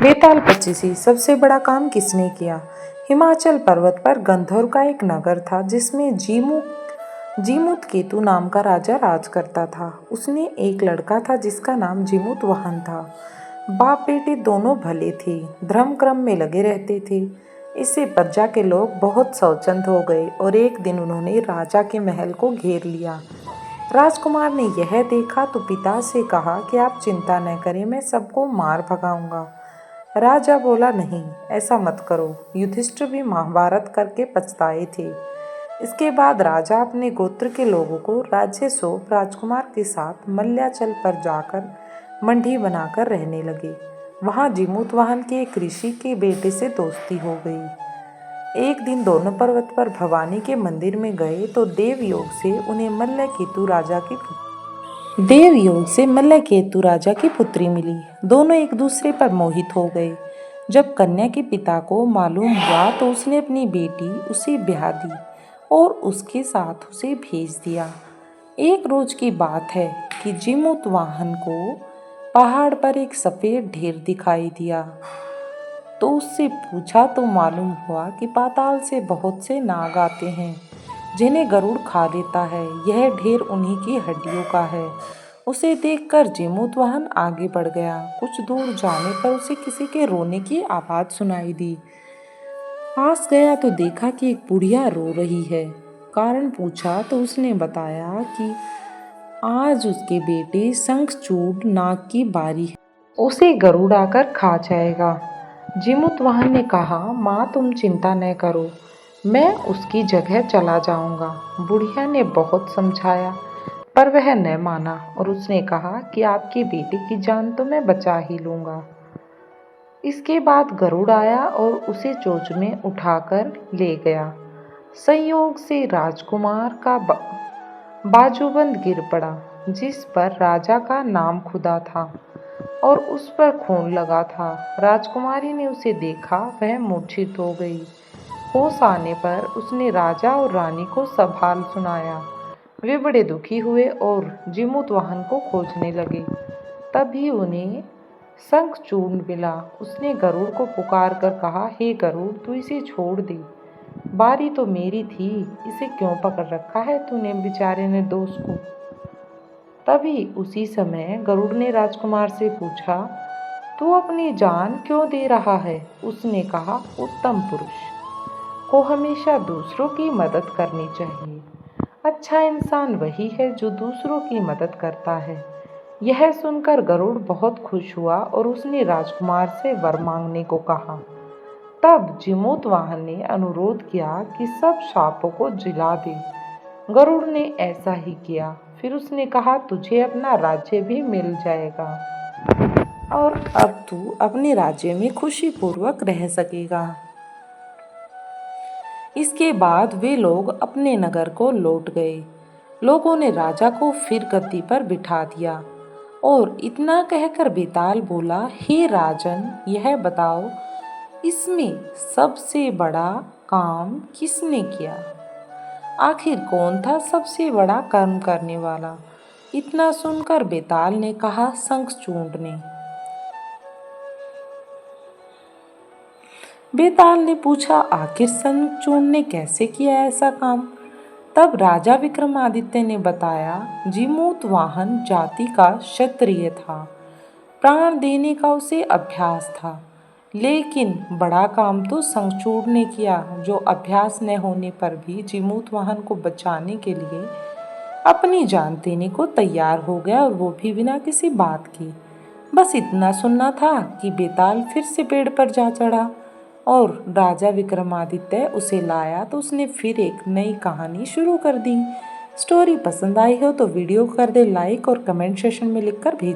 बेताल पच्चीसी सबसे बड़ा काम किसने किया? हिमाचल पर्वत पर गंधर्व का एक नगर था जिसमें जीमूत केतु नाम का राजा राज करता था। उसने एक लड़का था जिसका नाम जीमूत वाहन था। बाप बेटे दोनों भले थे, धर्म क्रम में लगे रहते थे। इससे प्रजा के लोग बहुत स्वच्छंद हो गए और एक दिन उन्होंने राजा के महल को घेर लिया। राजकुमार ने यह देखा तो पिता से कहा कि आप चिंता न करें, मैं सबको मार भगाऊंगा। राजा बोला, नहीं, ऐसा मत करो। युधिष्ठिर भी महाभारत करके पछताए थे। इसके बाद राजा अपने गोत्र के लोगों को राज्य सौंप राजकुमार के साथ मल्याचल पर जाकर मंडी बनाकर रहने लगे। वहाँ जीमूत वाहन के एक ऋषि के बेटे से दोस्ती हो गई। एक दिन दोनों पर्वत पर भवानी के मंदिर में गए तो देवयोग से मल्लकेतु राजा की पुत्री मिली। दोनों एक दूसरे पर मोहित हो गए। जब कन्या के पिता को मालूम हुआ तो उसने अपनी बेटी उसे ब्याह दी और उसके साथ उसे भेज दिया। एक रोज की बात है कि जीमूत वाहन को पहाड़ पर एक सफेद ढेर दिखाई दिया। तो उससे पूछा तो मालूम हुआ कि पाताल से बहुत से नाग आते हैं जिन्हें गरुड़ खा लेता है। यह ढेर उन्हीं की हड्डियों का है। उसे देखकर जीमूत वाहन आगे बढ़ गया। कुछ दूर जाने पर उसे किसी के रोने की आवाज़ सुनाई दी। पास गया तो देखा कि एक बुढ़िया रो रही है। कारण पूछा तो उसने बताया कि आज उसके बेटे शंखचूड़ नाग की बारी है, उसे गरुड़ आकर खा जाएगा। जीमूत वाहन ने कहा, माँ तुम चिंता न करो, मैं उसकी जगह चला जाऊंगा। बुढ़िया ने बहुत समझाया पर वह न माना और उसने कहा कि आपके बेटे की जान तो मैं बचा ही लूँगा। इसके बाद गरुड़ आया और उसे चोंच में उठाकर ले गया। संयोग से राजकुमार का बाजूबंद गिर पड़ा जिस पर राजा का नाम खुदा था और उस पर खून लगा था। राजकुमारी ने उसे देखा, वह मूर्छित हो गई। होश आने पर उसने राजा और रानी को सब हाल सुनाया। वे बड़े दुखी हुए और जीमूत वाहन को खोजने लगे। तभी उन्हें शंखचूड़ मिला। उसने गरुड़ को पुकार कर कहा, हे गरुड़, तू इसे छोड़ दे, बारी तो मेरी थी, इसे क्यों पकड़ रखा है तूने बेचारे निर्दोष को। तभी उसी समय गरुड़ ने राजकुमार से पूछा, तू अपनी जान क्यों दे रहा है? उसने कहा, उत्तम पुरुष को हमेशा दूसरों की मदद करनी चाहिए। अच्छा इंसान वही है जो दूसरों की मदद करता है। यह सुनकर गरुड़ बहुत खुश हुआ और उसने राजकुमार से वर मांगने को कहा। तब जीमूत वाहन ने अनुरोध किया कि सब सांपों को जिला दे। गरुड़ ने ऐसा ही किया। फिर उसने कहा, तुझे अपना राज्य भी मिल जाएगा और अब तू अपने राज्य में खुशीपूर्वक रह सकेगा। इसके बाद वे लोग अपने नगर को लौट गए। लोगों ने राजा को फिर गद्दी पर बिठा दिया और इतना कहकर बेताल बोला, हे राजन, यह बताओ इसमें सबसे बड़ा काम किसने किया? आखिर कौन था सबसे बड़ा कर्म करने वाला? इतना सुनकर बेताल ने कहा, शंखचूड़ ने। बेताल ने पूछा, आखिर शंखचूड़ ने कैसे किया ऐसा काम? तब राजा विक्रमादित्य ने बताया, जीमूत वाहन जाति का क्षत्रिय था, प्राण देने का उसे अभ्यास था। लेकिन बड़ा काम तो शंखचूड़ ने किया, जो अभ्यास न होने पर भी जीमूत वाहन को बचाने के लिए अपनी जान देने को तैयार हो गया, और वो भी बिना किसी बात की। बस इतना सुनना था कि बेताल फिर से पेड़ पर जा चढ़ा और राजा विक्रमादित्य उसे लाया तो उसने फिर एक नई कहानी शुरू कर दी। स्टोरी पसंद आई हो तो वीडियो कर दे लाइक और कमेंट सेक्शन में लिखकर भेज।